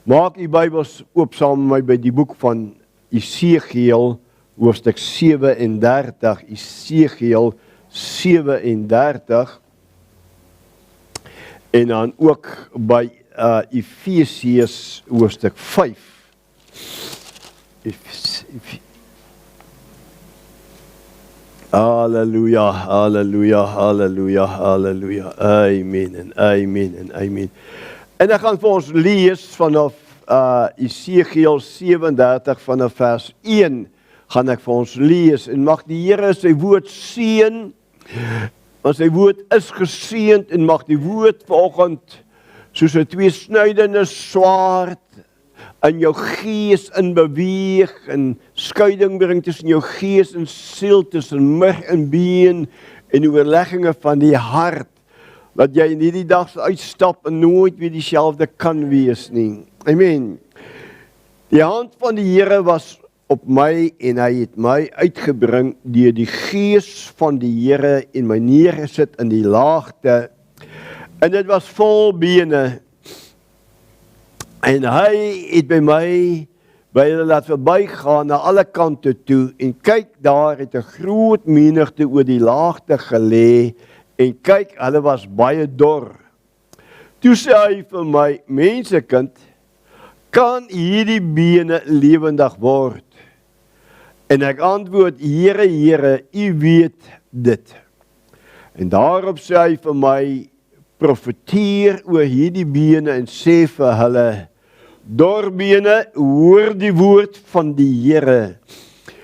Maak die Bybels oop saam met my by die boek van Esegiel, hoofstuk 37, Esegiel 37, en dan ook by Efesiërs hoofstuk 5. Halleluja, halleluja, halleluja, halleluja, amen en amen en amen. En ek gaan vir ons lees vanaf Esegiel 37 vanaf vers 1 gaan ek vir ons lees en mag die Here sy woord seën, want sy woord is geseënd en mag die woord vanoggend soos 'n tweesnydende swaard in jou gees in beweeg en skeiding bring tussen jou gees en siel, tussen murg en been en die oorlegginge van die hart, dat jy in hierdie dag sal uitstap en nooit weer dieselfde kan wees nie. Amen. Die hand van die Here was op my en hy het my uitgebring deur die gees van die Here en my neergesit in die laagte. En dit was vol bene. En hy het by my by hulle laat verbygaan na alle kante toe en kyk, daar het 'n groot menigte oor die laagte gelê en kyk, hulle was baie dor. Toe sê hy vir my, mensekind, kan hierdie bene lewendig word? En ek antwoord, Here, Here, U weet dit. En daarop sê hy vir my, profeteer oor hierdie bene en sê vir hulle, dorbene, hoor die woord van die Here.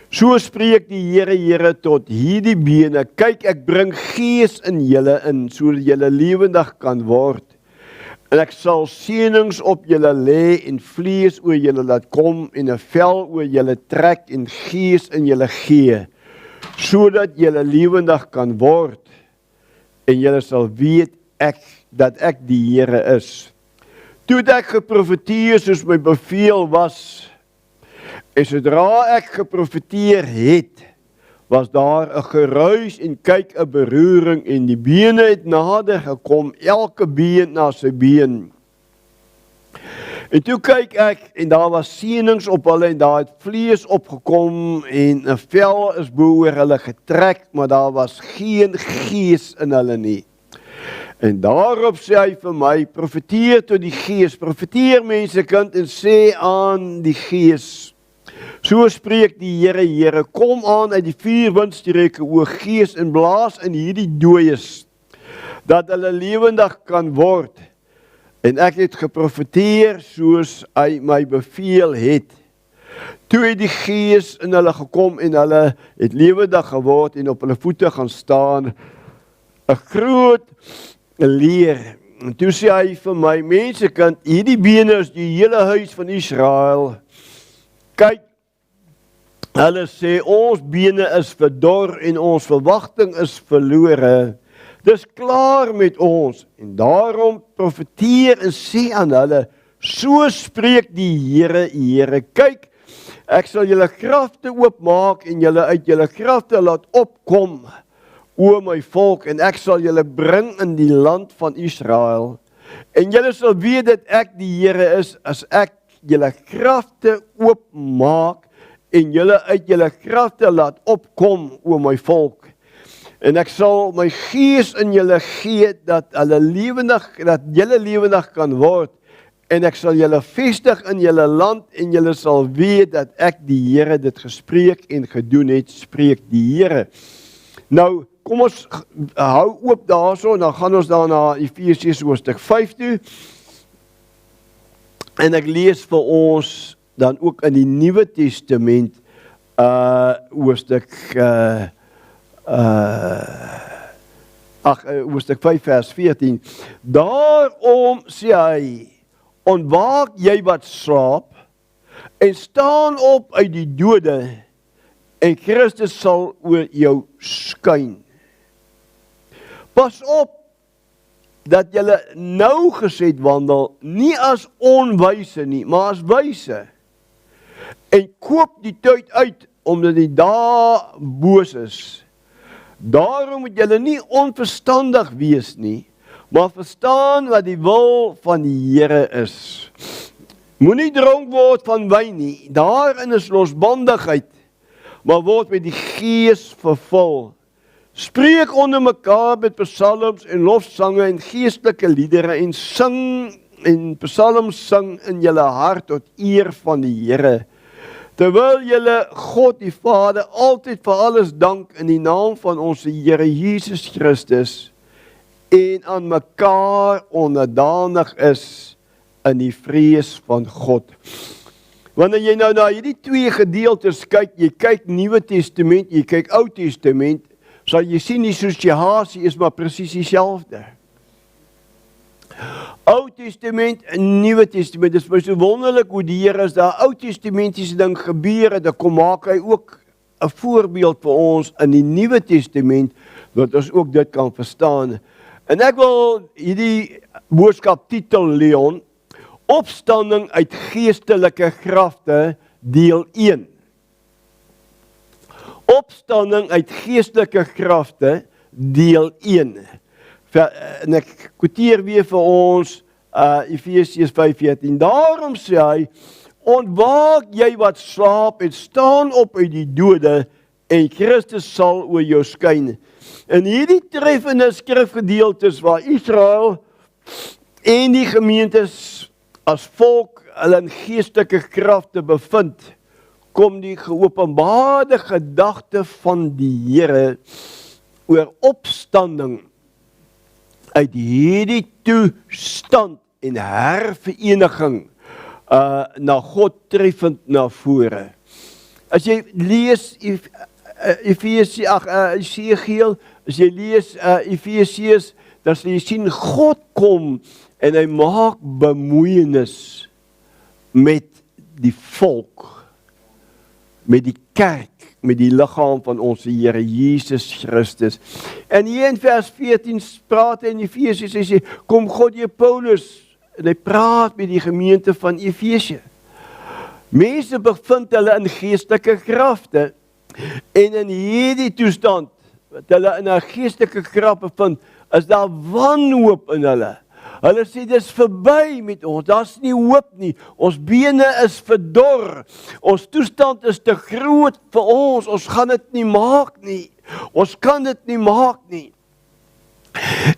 So spreek die Here, Here tot hierdie bene, kyk, ek bring gees in julle in, sodat julle lewendig kan word. En ek sal seënings op julle lê en vlees oor julle laat kom en 'n vel oor julle trek en gees in julle gee, sodat julle lewendig kan word en julle sal weet dat ek die Here is. Toe het ek geprofeteer soos my beveel was, en sodra ek geprofeteer het, was daar 'n geruis en kyk 'n beroering en die bene het nader gekom, elke been na sy been. En toe kyk ek en daar was seënings op hulle en daar het vlees opgekom en 'n vel is bo oor hulle getrek, maar daar was geen gees in hulle nie. En daarop sê hy vir my, profeteer tot die gees, profeteer mensekind en sê aan die gees, so spreek die Here, Here, kom aan uit die 4 windstreke, o gees, en blaas in hierdie dooies, dat hulle lewendig kan word. En ek het geprofeteer soos hy my beveel het. Toe het die gees in hulle gekom en hulle het lewendig geword en op hulle voete gaan staan, 'n groot leer. En toe sê hy vir my, mensekind, hierdie bene is die hele huis van Israel. Kyk, hulle sê, ons bene is verdor en ons verwagting is verlore. Dis klaar met ons. En daarom profeteer en sê aan hulle, so spreek die Here, Here, kyk, ek sal julle kragte oopmaak en julle uit julle kragte laat opkom, o my volk, en ek sal julle bring in die land van Israel. En julle sal weet dat ek die Here is, as ek julle kragte oopmaak en julle uit julle kragte laat opkom, o my volk. En ek sal my gees in julle gee, dat julle lewendig kan word, en ek sal julle vestig in julle land, en julle sal weet dat ek die Here dit gespreek en gedoen het, spreek die Here. Nou, kom ons hou oop daarso, en dan gaan ons dan na Efesiërs hoofstuk 5 toe, en ek lees vir ons dan ook in die Nuwe Testament hoofstuk hoofstuk 5 vers 14. Daarom sê hy, ontwaak jy wat slaap en staan op uit die dode en Christus sal oor jou skyn. Pas op dat julle nougeset wandel, nie as onwyse nie, maar as wyse. En koop die tyd uit, omdat die dae boos is. Daarom moet julle nie onverstandig wees nie, maar verstaan wat die wil van die Here is. Moenie dronk word van wyn nie, daarin is losbandigheid, maar word met die Gees vervul. Spreek onder mekaar met psalms en lofsange en geestelike liedere en sing en psalms sing in julle hart tot eer van die Here. Terwyl julle God die Vader altyd vir alles dank in die naam van ons Here Jesus Christus en aan mekaar onderdanig is in die vrees van God. Wanneer jy nou na hierdie twee gedeeltes kyk, jy kyk Nuwe Testament, jy kyk Ou Testament, sal jy sien die assosiasie is maar presies dieselfde. Ou Testament en Nuwe Testament, dit is my so wonderlik hoe die Here as daar Ou Testamentiese ding gebeur het, dan kom maak hy ook 'n voorbeeld vir ons in die Nuwe Testament, dat ons ook dit kan verstaan. En ek wil hierdie boodskap titel, Leon, Opstanding uit geestelike kragte, deel 1. Opstanding uit geestelike kragte, deel 1. En ek quoteer weer vir ons Efesiërs 5:14. Daarom sê hy, ontwaak jy wat slaap en staan op uit die dode en Christus sal oor jou skyn. In hierdie treffende skrifgedeeltes waar Israel en die gemeentes as volk hulle in geestelike kragte bevind, kom die geopenbaarde gedagte van die Here oor opstanding uit hierdie toestand en hervereniging na God treffend na vore. As jy lees Esegiel, as jy lees Efesiërs, dan sal jy sien God kom en hy maak bemoeienis met die volk, met die kerk, met die liggaam van ons Here Jesus Christus. En hier in vers 14 praat hy in Efesiërs, hy sê, kom God jy Paulus, en hy praat met die gemeente van Efesië. Mense bevind hulle in geestelike kragte, en in hierdie toestand, wat hulle in 'n geestelike krag bevind, is daar wanhoop in hulle. Hulle sê, dis verby met ons, daar's nie hoop nie, ons bene is verdor, ons toestand is te groot vir ons gaan dit nie maak nie, ons kan dit nie maak nie.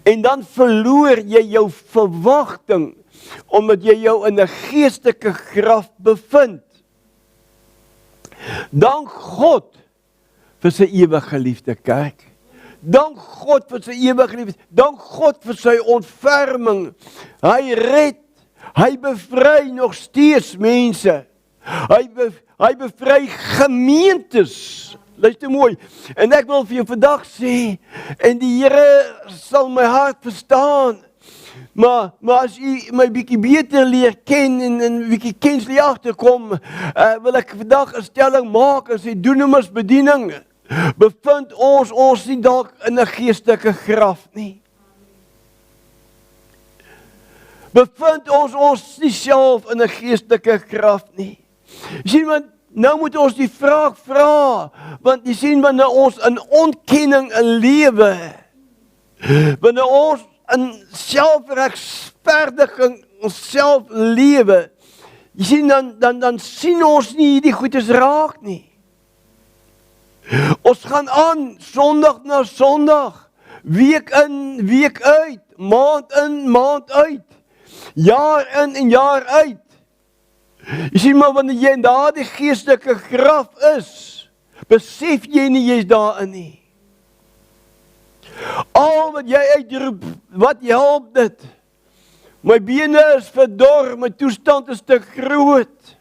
En dan verloor jy jou verwagting, omdat jy jou in 'n geestelike graf bevind. Dank God vir sy ewige liefde kerk. Dank God vir sy ewige liefde. Dank God vir sy ontferming. Hy red, hy bevry nog steeds mense. Hy bevry gemeentes. Luister mooi. En ek wil vir jou vandag sê, en die Here sal my hart verstaan. Maar as u my bietjie beter leer ken en bietjie kenslie agterkom, wil ek vandag 'n stelling maak as hy doenemers bediening. Bevind ons nie dalk in 'n geestelike graf nie. Bevind ons nie self in 'n geestelike graf nie. Jy sien, want nou moet ons die vraag vra, want jy sien, wanneer ons in ontkenning lewe, wanneer ons in selfregverdiging onsself lewe, jy sien, dan sien ons nie die goedes raak nie. Ons gaan aan, Sondag na Sondag, week in, week uit, maand in, maand uit, jaar in en jaar uit. Jy sien maar, wanneer jy in daardie geestelike graf is, besef jy nie jy's daarin nie. Al wat jy uitroep, wat help dit? My bene is verdor, my toestand is te groot.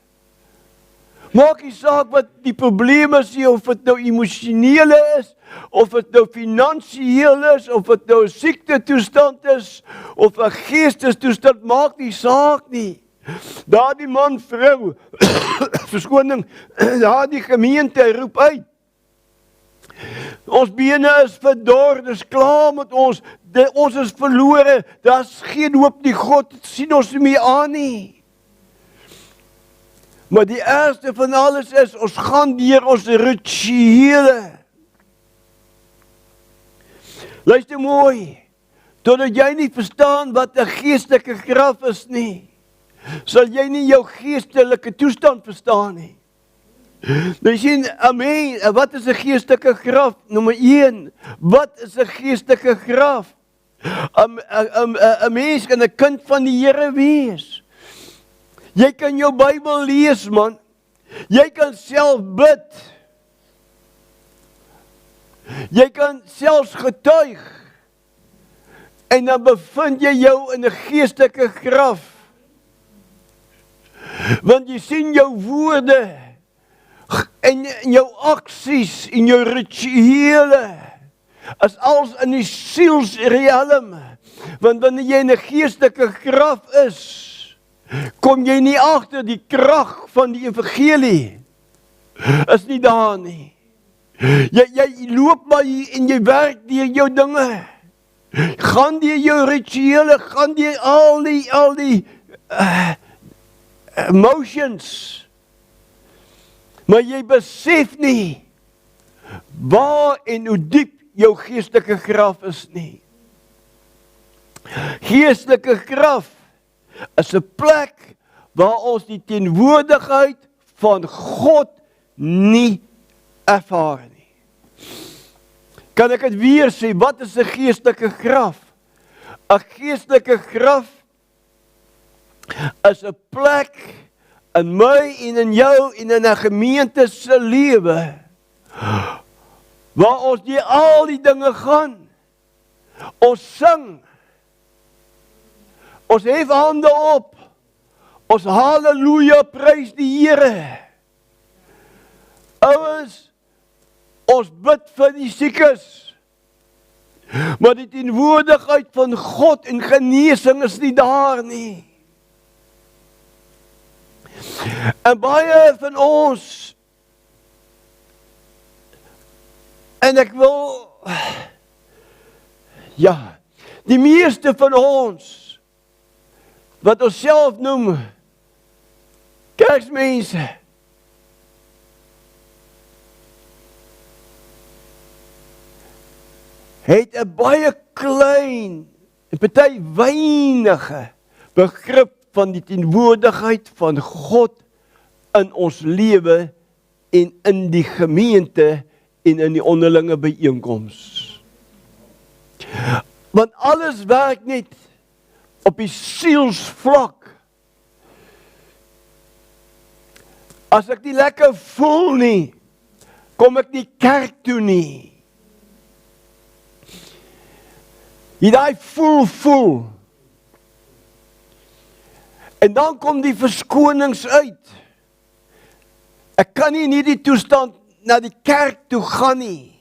Maak nie saak wat die probleem is, of dit nou emosionele is, of dit nou finansiëel is, of dit nou 'n siekte toestand is, of 'n geestestoestand, maak nie saak nie. Daardie man, vrou, verskoning, daardie gemeente roep uit. Ons bene is verdor, dis klaar met ons, ons is verlore, daar's geen hoop nie, God sien ons nie meer aan nie. Maar die ergste van alles is, ons gaan deur ons rituele. Luister mooi, totdat jy nie verstaan wat 'n geestelike graf is nie. sal jy nie jou geestelike toestand verstaan nie. Nou jy sien, amen, wat is 'n geestelike graf? Nommer 1, wat is 'n geestelike graf? 'n mens kan 'n kind van die Here wees. Jy kan jou Bybel lees, man. Jy kan self bid. Jy kan selfs getuig. En dan bevind jy jou in 'n geestelike graf. Want jy sien jou woorde en jou aksies en jou rituele as als in die sielsrealm. Want wanneer jy in 'n geestelike graf is, kom jy nie agter die krag van die evangelie. Is nie daar nie. Jy loop maar hier en jy werk deur jou dinge. Gaan deur jou rituele, gaan deur al die emotions. Maar jy besef nie waar en hoe diep jou geestelike graf is nie. Geestelike graf is 'n plek waar ons die teenwoordigheid van God nie ervaar nie. Kan ek dit weer sê, wat is 'n geestelike graf? 'n Geestelike graf is 'n plek in my en in jou en in 'n gemeente se lewe waar ons deur al die dinge gaan. Ons sing. Ons hef hande op. Ons halleluja prys die Here. Ouens, ons bid vir die siekes. Maar die teenwoordigheid van God en genesing is nie daar nie. En baie van ons, en ek wil, ja, die meeste van ons, wat ons self noem, kerksmense, het 'n baie klein, en party weinige begrip van die teenwoordigheid van God in ons lewe en in die gemeente en in die onderlinge byeenkoms. Want alles werk net op die sielsvlak. As ek nie lekker voel nie, kom ek nie kerk toe nie. Jy daai voel. En dan kom die verskonings uit. Ek kan nie in hierdie toestand na die kerk toe gaan nie.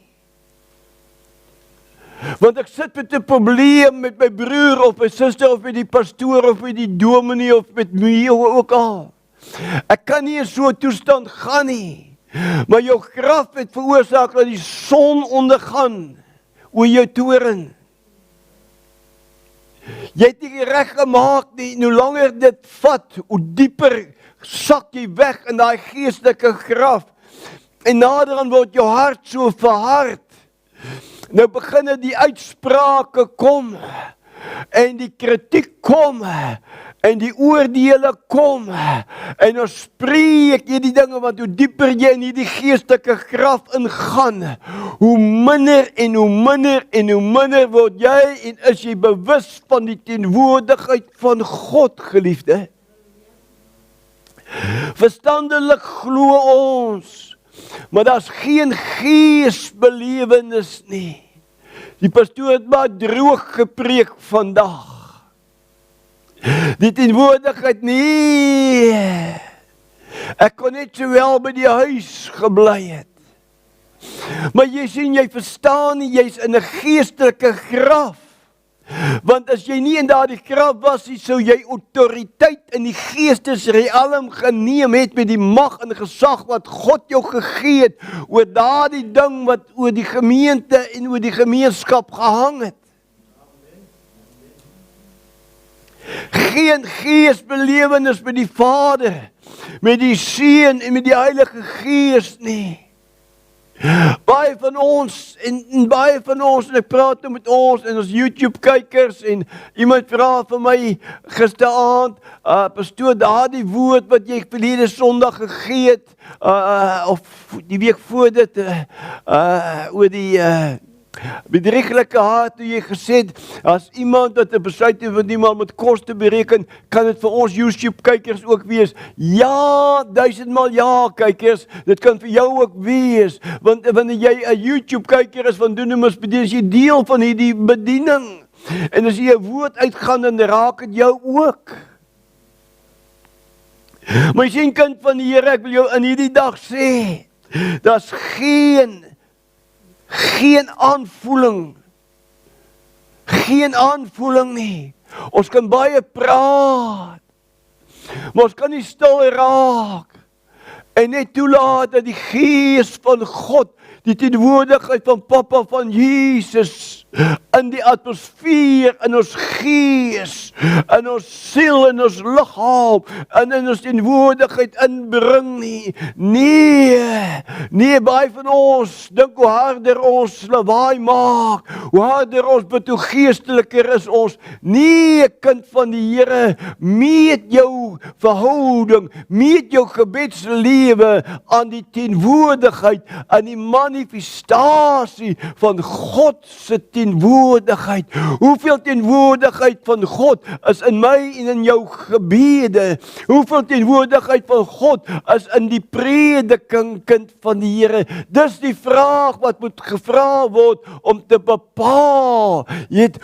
Want ek sit met 'n probleem met my broer of my suster of met die pastoor of met die dominee of met wie ook al. Ek kan nie in so 'n toestand gaan nie. Maar jou graf het veroorsaak dat die son ondergaan oor jou toren. Jy het nie reg gemaak nie, en hoe langer dit vat, hoe dieper sak jy weg in daai geestelike graf. En naderhand word jou hart so verhard. Nou begin die uitsprake kom, en die kritiek kom, en die oordeele kom, en ons spreek hierdie dinge, want hoe dieper jy in hierdie geestelike graf ingaan, hoe minder en hoe minder en hoe minder word jy, en is jy bewus van die teenwoordigheid van God, geliefde. Verstandelik glo ons, maar daar's geen geesbelewenis nie. Die pastoor het maar droog gepreek vandag. Die teenwoordigheid nie. Ek kon net so wel by die huis gebly het. Maar jy sien, jy verstaan nie, jy's in 'n geestelike graf. Want as jy nie in daardie graf was nie, sou jy autoriteit in die geestesrealm geneem het met die mag en gesag wat God jou gegee het oor daardie ding wat oor die gemeente en oor die gemeenskap gehang het. Geen geesbelewenis met die Vader, met die Seun en met die Heilige Gees nie. Baie van ons, en baie van ons, en ek praat nou met ons, en ons YouTube-kykers, en iemand vra vir my gisteraand, pastoor, daardie woord wat jy verlede Sondag gegee het, of die week voor dit, oor die bedrieglike hart, toe jy gesê het, as iemand wat 'n besluit het van iemand met koste bereken, kan dit vir ons YouTube-kykers ook wees. Ja, 1000-mal ja, kykers, dit kan vir jou ook wees, want wanneer jy 'n YouTube-kyker is van Dunamis Bediening, is jy deel van hierdie bediening, en as jy 'n woord uitgaan, dan raak dit jou ook. Maar jy sien, kind van die Here, ek wil jou in hierdie dag sê, daar's geen aanvoeling. Geen aanvoeling nie. Ons kan baie praat, maar ons kan nie stil raak en net toelaat dat die Gees van God, die teenwoordigheid van Papa, van Jesus, in die atmosfeer, in ons gees, in ons siel, in ons liggaam, en in ons teenwoordigheid inbring nie. Nee, baie van ons dink hoe harder ons lawaai maak, hoe harder ons bid, hoe geesteliker is ons. Nee, kind van die Here, meet jou verhouding, meet jou gebedslewe aan die teenwoordigheid, aan die manifestasie van God se teenwoordigheid. Hoeveel teenwoordigheid van God is in my en in jou gebede? Hoeveel teenwoordigheid van God is in die prediking, kind van die Here? Dis die vraag wat moet gevra word om te bepaal,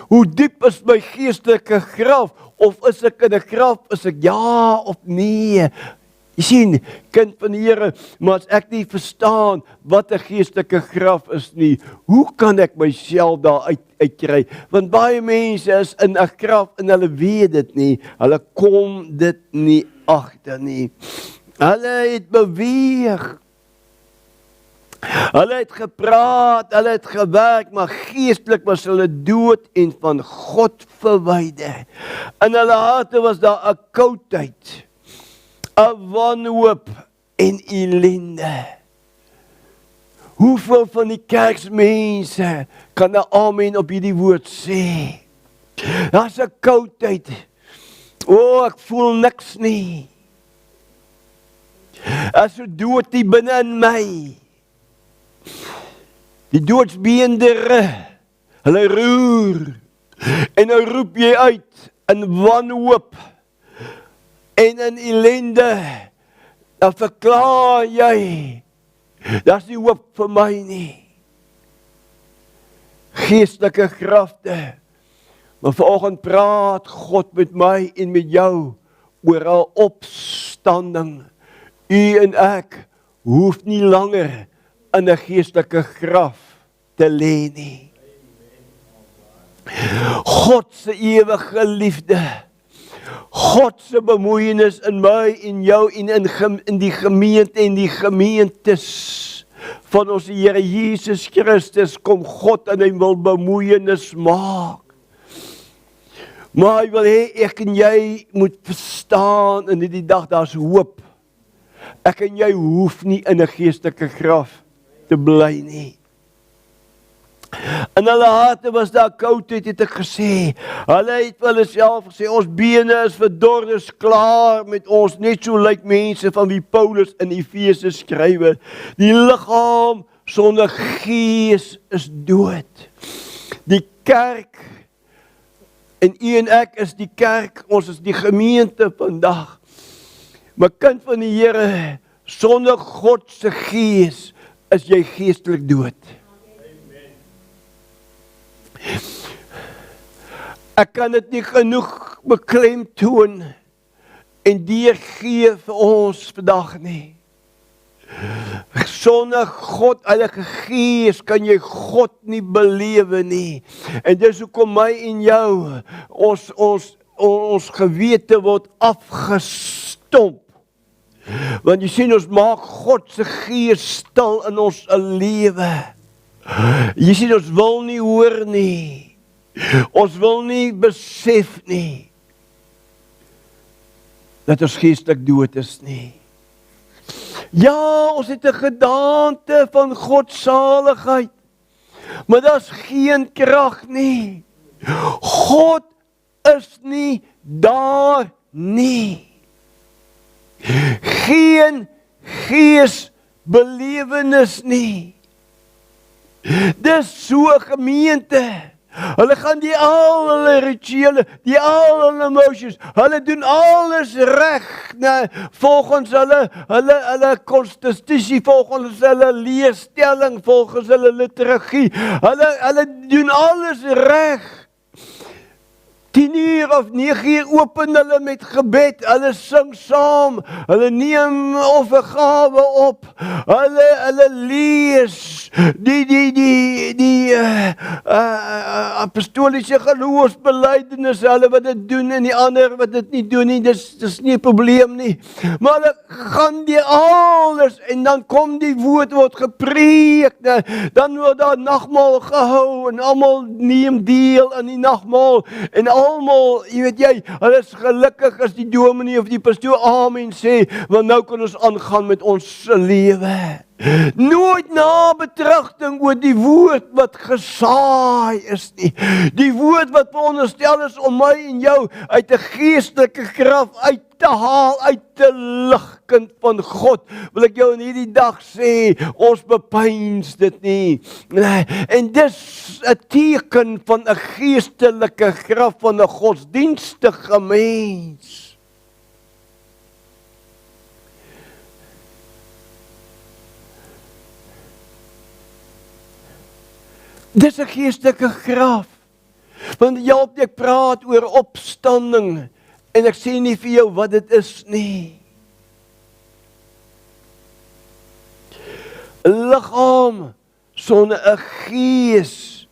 hoe diep is my geestelike graf? Of is ek in 'n graf? Is ek ja of nee? Jy sien, kind van die Here, maar as ek nie verstaan wat 'n geestelike graf is nie, hoe kan ek myself daar uitkry? Want baie mense is in 'n graf en hulle weet dit nie, hulle kom dit nie agter nie. Hulle het beweeg, hulle het gepraat, hulle het gewerk, maar geestelik was hulle dood en van God verwyder. In hulle harte was daar 'n koudheid, 'n wanhoop en ellende. Hoeveel van die kerksmense kan 'n amen op hierdie woord sê? Daar's 'n koudheid. Ek voel niks nie. As so dood die binne in my. Die doodsbeendere, hulle roer. En nou roep jy uit in wanhoop en in ellende, dan verklaar jy, daar's nie hoop vir my nie. Geestelike kragte. Maar vanoggend praat God met my en met jou oor 'n opstanding. U en ek hoef nie langer in 'n geestelike graf te lê nie. God se ewige liefde, God se bemoeienis in my en jou en in die gemeente en die gemeentes van ons Here Jesus Christus, kom God en hy wil bemoeienis maak. Maar hy wil hê ek en jy moet verstaan in die dag daar's hoop. Ek en jy hoef nie in 'n geestelike graf te bly nie. In hulle harte was daar koudheid, het ek gesê. Hulle het vir hulle self gesê, ons bene is verdor, is klaar met ons, net so lyk mense van wie Paulus in Efese skrywe. Die liggaam sonder gees is dood. Die kerk, en u en ek is die kerk, ons is die gemeente vandag. Maar kind van die Here, sonder God se gees is jy geestelik dood. Ek kan dit nie genoeg beklemtoon en deurgee vir ons vandag nie. Sonder God, Heilige Gees, kan jy God nie belewe nie. En dis hoekom my en jou, ons gewete word afgestomp. Want jy sien, ons maak God se Gees stil in ons lewe. Jy sien, ons wil nie hoor nie. Ons wil nie besef nie dat ons geestelik dood is nie. Ja, ons het 'n gedaante van godsaligheid, maar daar's geen krag nie. God is nie daar nie. Geen geesbelewenis nie. Dis so 'n gemeente. Hulle gaan die al hulle rituele, die al hulle emotions, hulle doen alles reg, volgens hulle konstitusie, volgens hulle leerstelling, volgens hulle liturgie. Hulle doen alles reg. 10:00 of 9:00 open hulle met gebed, hulle sing saam, hulle neem offergawe op, hulle lees die apostoliese geloofsbelijdenis, hulle wat dit doen en die ander wat dit nie doen nie, dis nie 'n probleem nie. Maar hulle gaan die alles en dan kom die woord word gepreek, dan word daar nagmaal gehou en almal neem deel aan die nagmaal en almal, hulle is gelukkig as die dominee of die pastoor amen sê, want nou kan ons aangaan met ons lewe. Nooit nabetragting oor die woord wat gesaai is nie. Die woord wat veronderstel is om my en jou uit 'n geestelike krag uit te haal, uit te lig, kind van God. Wil ek jou in hierdie dag sê, ons bepeins dit nie. En dis 'n teken van 'n geestelike krag van 'n godsdienstige mens. Dis 'n geestelike krag. Want ek praat oor opstanding en ek sê nie vir jou wat dit is nie. 'n Liggaam sonder 'n gees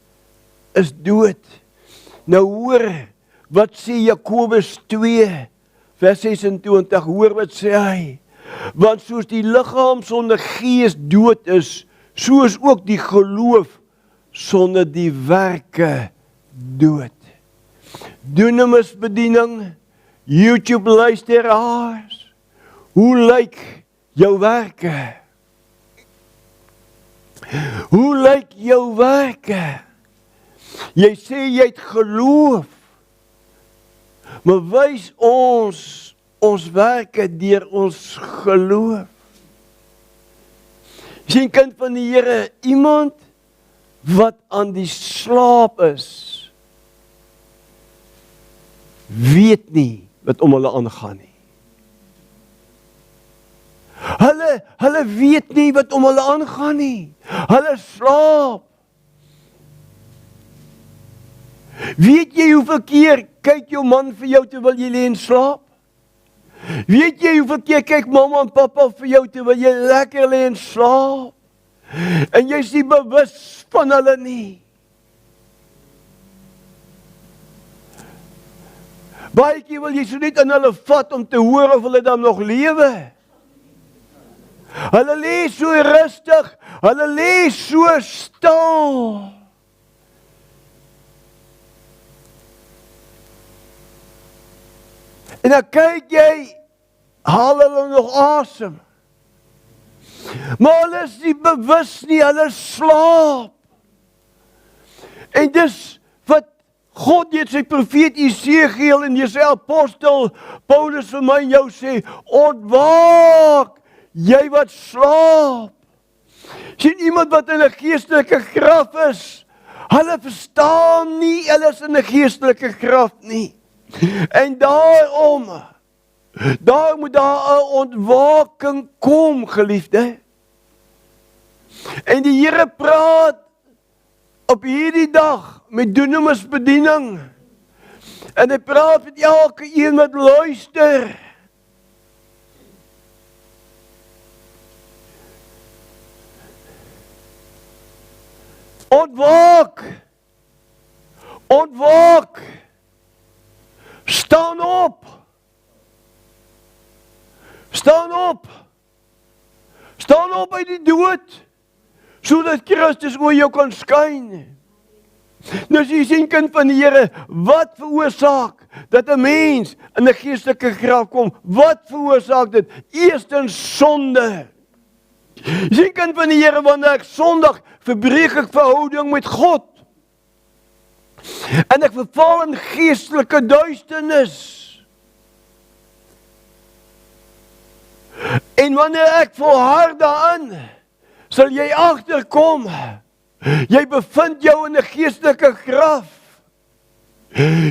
is dood. Nou hoor, wat sê Jakobus 2 vers 26, hoor wat sê hy. Want soos die liggaam sonder gees dood is, so is ook die geloof sonder die werke dood. Dunamisbediening, YouTube luisteraars, hoe lyk jou werke? Hoe lyk jou werke? Jy sê jy het geloof, maar wys ons werke deur ons geloof. Sien, kind van die Here, iemand wat aan die slaap is, weet nie wat om hulle aangaan nie. Hulle weet nie wat om hulle aangaan nie. Hulle slaap. Weet jy hoeveel keer kyk jou man vir jou terwyl jy lê en slaap? Weet jy hoeveel keer kyk mamma en pappa vir jou terwyl jy lekker lê en slaap? En jy is nie bewus van hulle nie. Baie keer wil jy so net aan hulle vat om te hoor of hulle dan nog lewe. Hulle lê so rustig, hulle lê so stil. En dan kyk jy, haal hulle nog asem. Maar hulle is nie bewus nie, hulle slaap. En dis wat God deur sy profeet Jesegiel en sy apostel Paulus vir my en jou sê, ontwaak, jy wat slaap. Sien, iemand wat in 'n geestelike krag is, hulle verstaan nie, hulle is in 'n geestelike krag nie. En daar moet daar 'n ontwaking kom, geliefde. En die Here praat op hierdie dag met dunamisbediening. En hy praat met elke een wat luister. Ontwaak! Ontwaak! Staan op! Staan op! Staan op uit die dood, sodat Christus oor jou kan skyn. Nou as jy sien, kind van die Here, wat veroorsaak dat 'n mens in 'n geestelike graf kom? Wat veroorsaak dit? Eerstens sonde. Jy sien, kind van die Here, wanneer ek Sondag verbreek ek verhouding met God. En ek verval in geestelike duisternis. En wanneer ek volhard daarin, sal jy agterkom, jy bevind jou in 'n geestelike graf.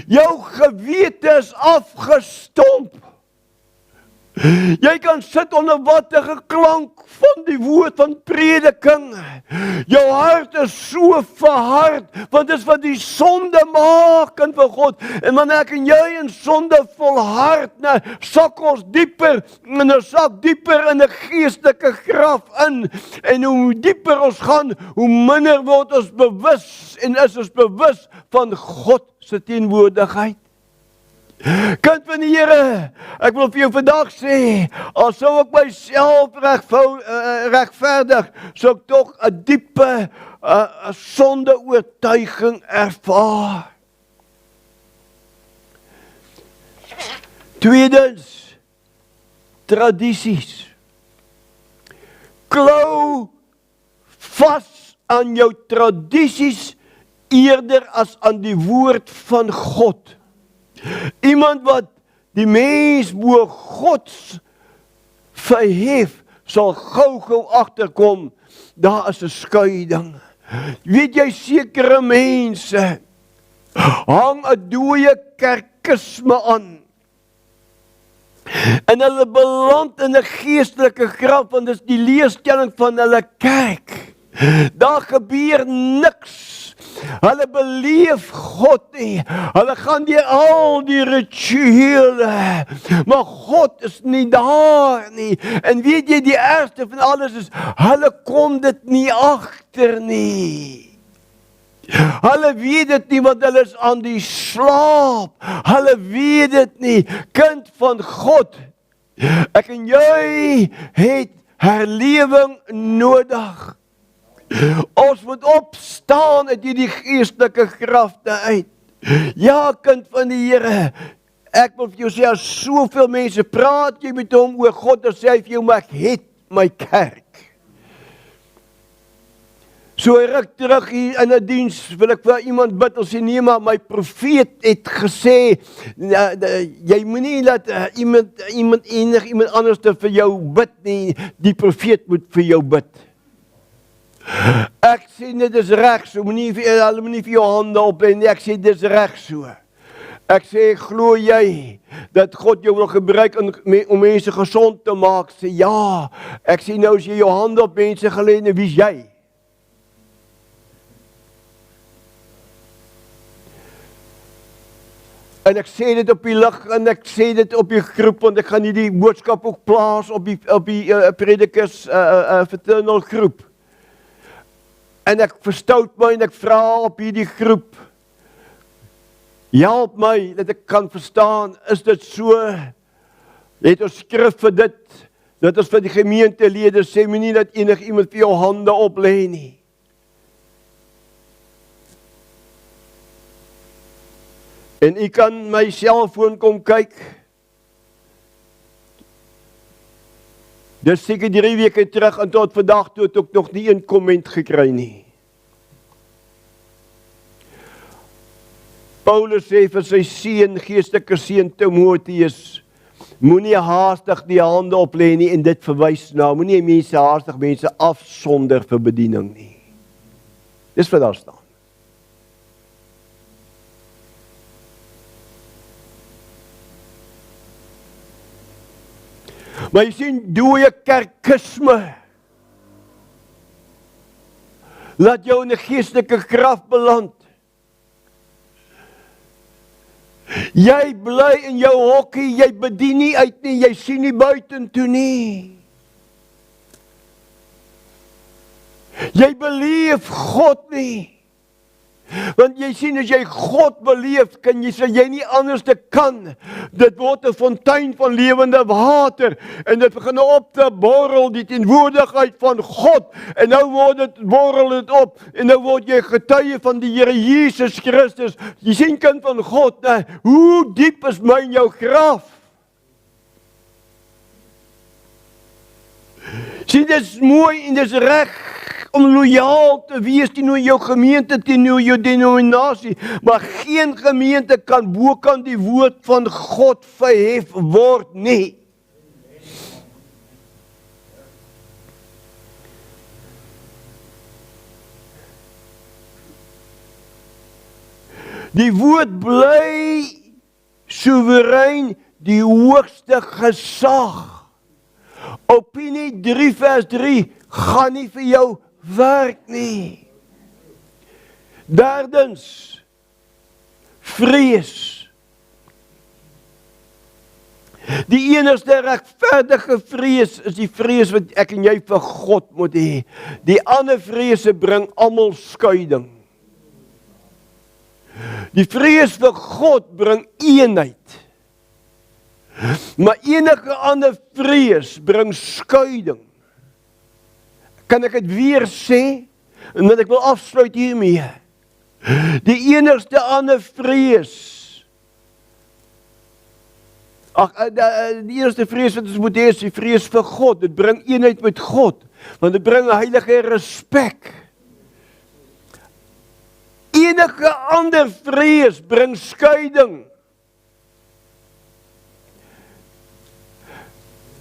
Jou gewete is afgestomp. Jy kan sit onder watte geklank van die woord van prediking. Jou hart is so verhard, want dit is wat die sonde maak, kind van God. En wanneer ek en jy in sonde volhard, sak ons dieper, en ons sak dieper in 'n geestelike graf in. En hoe dieper ons gaan, hoe minder word ons bewus, en is ons bewus van God se teenwoordigheid. Kind van die Here, ek wil vir jou vandag sê, al sou ek myself regverdig, sou ek tog 'n diepe sonde oortuiging ervaar. Tweedens, tradisies. Klou vas aan jou tradisies eerder as aan die woord van God. Iemand wat die mens bo God verhef, sal gou agterkom, daar is 'n skeiding. Weet jy, sekere mense hang 'n dooie kerkisme aan. En hulle beland in 'n geestelike graf, want dis die leerstelling van hulle kerk. Daar gebeur niks. Hulle beleef God nie. Hulle gaan deur al die rituele, maar God is nie daar nie. En weet jy, die ergste van alles is, hulle kom dit nie agter nie. Hulle weet dit nie, want hulle is aan die slaap. Hulle weet dit nie. Kind van God, ek en jy het herlewing nodig. Ons moet opstaan uit hierdie geestelike kragte uit. Ja, kind van die Here, ek wil vir jou sê, as soveel mense praat jy met hom oor God, dan sê hy vir jou, maar ek het my kerk. So ruk terug hier in 'n diens, wil ek vir iemand bid, ons sê nee, maar my profeet het gesê, jy moenie laat iemand anders vir jou bid nie, die profeet moet vir jou bid. Ek sê dit is reg so, hulle moenie vir jou hande oplê nie, ek sê dit is reg so. Ek sê, glo jy dat God jou wil gebruik om mense gesond te maak? Sê ja. Ek sê nou, as jy jou hande op mense gelê, wie is jy? En ek sê dit op die lig, en ek sê dit op die groep, want ek gaan hierdie boodskap ook plaas op die predikers fraternal groep. En ek verstout my en ek vra op hierdie groep, help my dat ek kan verstaan, is dit so? Het ons skrif vir dit, dat ons vir die gemeentelede sê, moenie dat iemand vir jou hande oplê nie. En u kan my selfoon kom kyk. Dis seker 3 weke terug en tot vandag toe het ek nog nie 'n komment gekry nie. Paulus sê vir sy seun, geestelike seun Timoteus, moenie haastig die hande oplê nie, en dit verwys na, moenie mense haastig mense afsonder vir bediening nie. Dis wat daar staan. Maar jy sien, dooie kerkisme laat jou in 'n geestelike krag beland. Jy bly in jou hokkie, jy bedien nie uit nie, jy sien nie buitentoe nie. Jy beleef God nie. Want jy sien, as jy God beleef, kan jy sê jy nie anders te kan. Dit word 'n fontein van lewende water, en dit begin op te borrel, die teenwoordigheid van God, en nou borrel dit op, en nou word jy getuie van die Here Jesus Christus. Jy sien, kind van God, hoe diep is my en jou graf? Sien, dit is mooi en dit is reg om loyaal te wees teenoor jou gemeente, teenoor jou denominasie, maar geen gemeente kan bokant die woord van God verhef word nie. Die woord bly soewerein die hoogste gesag. Opinie 3 vers 3 gaan nie vir jou werk nie. Derdens, vrees. Die enigste regverdige vrees is die vrees wat ek en jy vir God moet hê. Die ander vrese bring almal skuiding. Die vrees vir God bring eenheid. Maar enige ander vrees bring skuiding. Kan ek dit weer sê? En dat ek wil afsluit hiermee. Die enigste ander vrees. Die enigste vrees wat ons moet hê is die vrees vir God. Dit bring eenheid met God. Want dit bring 'n heilige respek. Enige ander vrees bring skuiding.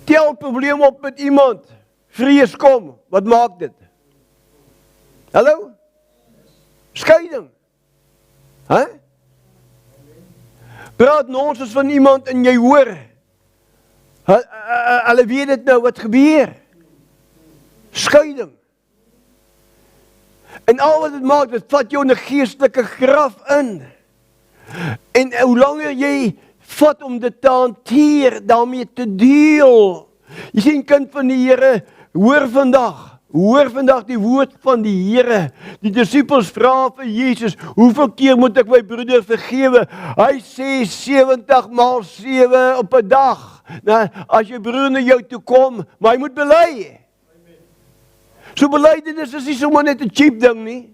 Tel probleem op met iemand. Vrees kom. Wat maak dit? Hallo? Skuiding. Hè? Praat nonsens van iemand en jy hoor. Hulle weet dit nou wat gebeur. Skuiding. En al wat dit maak, dit vat jou in 'n geestelike graf in. En hoe langer jy vat om dit te hanteer, daarmee te deel. Jy sien, kind van die Here, hoor vandag die woord van die Here. Die disippels vra vir Jesus, hoeveel keer moet ek my broeder vergewe? Hy sê 70 maal 7 op 'n dag. Nou, as jou broer na jou toe kom, maar hy moet bely. So belydenis is nie sommer net 'n cheap ding nie.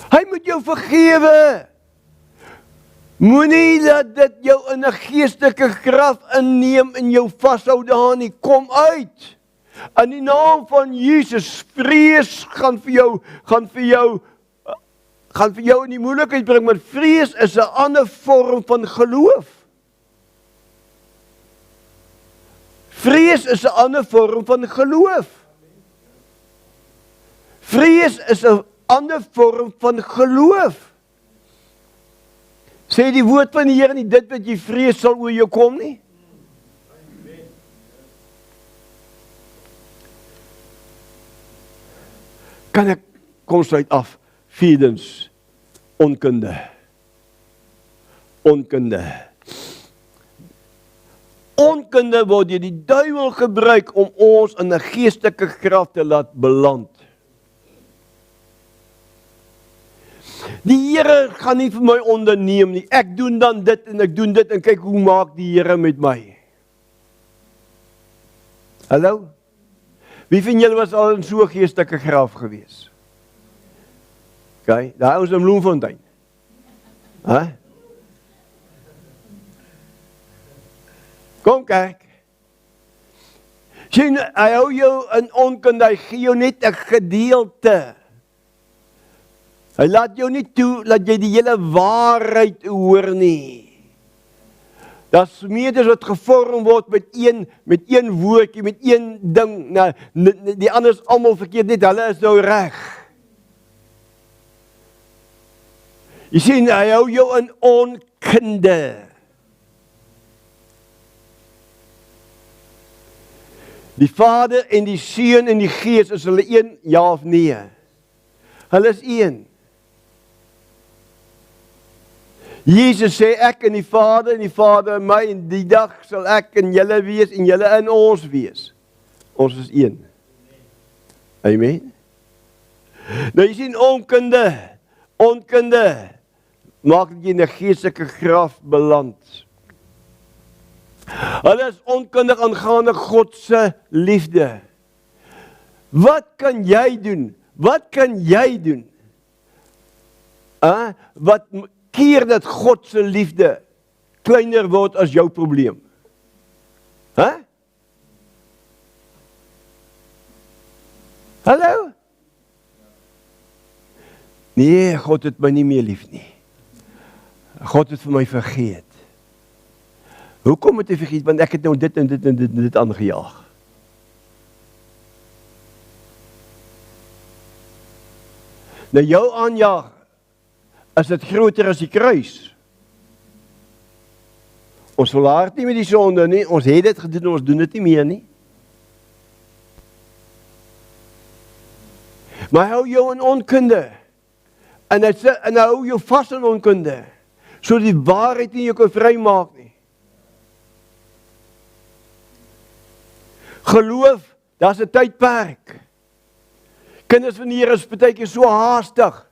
Hy moet jou vergewe. Moenie dat dit jou in 'n geestelike graf inneem en jou vashou daarin nie. Kom uit. In die naam van Jesus, vrees gaan vir jou in die moeilikheid bring, maar vrees is 'n ander vorm van geloof. Vrees is 'n ander vorm van geloof. Vrees is 'n ander vorm van geloof. Sê die woord van die Here nie, dit wat jy vrees sal oor jou kom nie. Kan ek kom sluit af? Vierdens, onkunde. Onkunde word deur die duiwel gebruik om ons in 'n geestelike graf te laat beland. Die Here gaan nie vir my onderneem nie. Ek doen dan dit en ek doen dit en kyk hoe maak die Here met my. Hallo? Wie van julle was al in so 'n geestelike graf gewees? Okay, daar is 'n Bloemfontein. Hæ? Kom kyk. Sien, hy hou jou in onkunde, hy gee jou net 'n gedeelte. Hy laat jou nie toe, laat jy die hele waarheid hoor nie. Daar's medes wat gevorm word met een woordjie, met een ding. Nou, die ander is almal verkeerd, net hulle is nou reg. Jy sien, hy hou jou in onkunde. Die Vader en die Seun en die Gees, is hulle een, ja of nee? Hulle is een. Jesus sê, ek en die Vader in my, en die dag sal ek in julle wees, en julle in ons wees. Ons is een. Amen. Nou jy sien, onkunde, maak dit jy in 'n geestelike graf beland. Hulle is onkundig aangaande God se liefde. Wat kan jy doen? Wat keer dat God se liefde kleiner word as jou probleem. Hè? Hallo? Nee, God het my nie meer lief nie. God het vir my vergeet. Hoekom het hy vergeet? Want ek het nou dit en dit en dit en dit aangejaag. Nou jou aanjaag, is dit groter as die kruis. Ons volhard nie met die sonde nie, ons het dit gedoen, ons doen dit nie meer nie. Maar hy hou jou in onkunde, en hy hou jou vast in onkunde, so die waarheid nie jou kan vrymaak nie. Geloof, daar is 'n tydperk. Kinders van die Here is partykeer so haastig.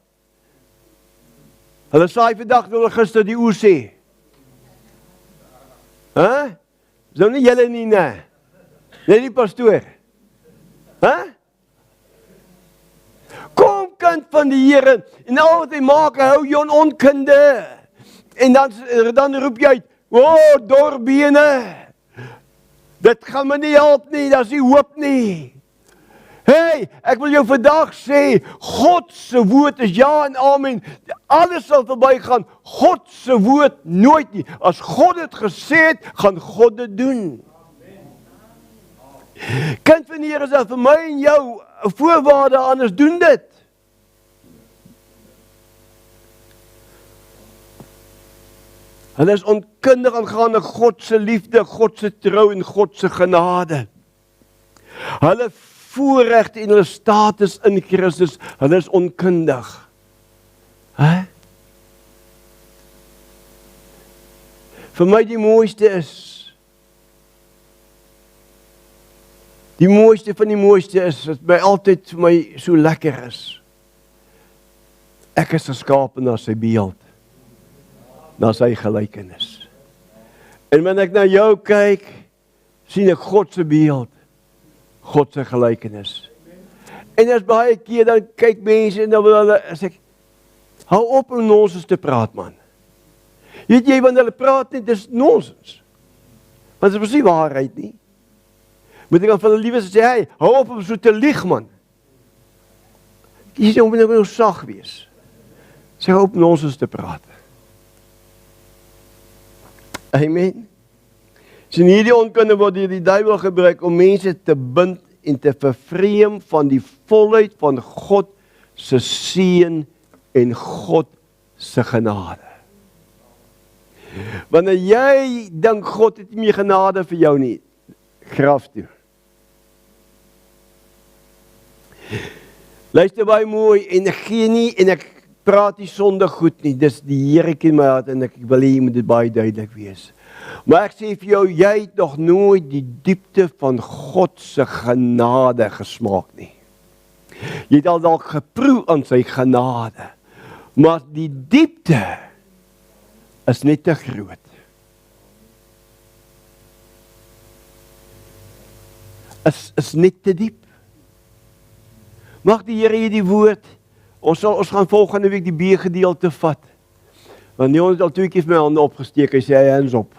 Hulle saai vandag, wil gister die oes sê. Hè? Is nie julle nie, nee. Nee, die pastoor. Hè? Kom kind van die Here, en al wat hy maak, hy hou jou in onkunde. En dan roep jy uit, dorbene. Dit gaan my nie help nie, dat is nie hoop nie. Hey, ek wil jou vandag sê, God se woord is ja en amen. Alles sal verbygaan, God se woord nooit nie. As God het gesê het, gaan God dit doen. Kind van die Here is dat vir my en jou 'n voorwaarde, anders doen dit. Hulle is onkundig aangaande God se liefde, God se trou en God se genade. Hulle voorregte en hulle status in Christus, hulle is onkundig. Hè? Vir my die mooiste van die mooiste is, wat my altyd vir my so lekker is. Ek is geskape na sy beeld, na sy gelykenis. En wanneer ek na jou kyk, sien ek God se beeld, God se gelykenis. En as baie keer dan kyk mense en dan wil hulle, as ek, hou op om nonsens te praat, man. Weet jy, wanneer hulle praat nie, dis nonsens. Want dit is nie waarheid nie. Moet ek dan vir hulle liewe sê, hey, hou op om so te lieg, man. Jy sê, moet nou sag wees. Sê, hou op nonsens te praat. Amen. So hierdie onkunde word deur die duiwel gebruik om mense te bind en te vervreem van die volheid van God se seën en God se genade. Wanneer jy dink God het nie meer genade vir jou nie, graf toe. Luister baie mooi, en ek gee nie, en ek praat nie sonder goed nie, dis die Here ken my hart, en ek wil hê jy moet dit baie duidelik wees. Maar ek sê vir jou, jy het nog nooit die diepte van God se genade gesmaak nie. Jy het al dalk geproe aan sy genade, maar die diepte is net te groot. Is net te diep. Mag die Here hierdie woord, ons gaan volgende week die B-gedeelte vat. Want Leon het al 2 keer my hande opgesteek, hy sê hy hands op.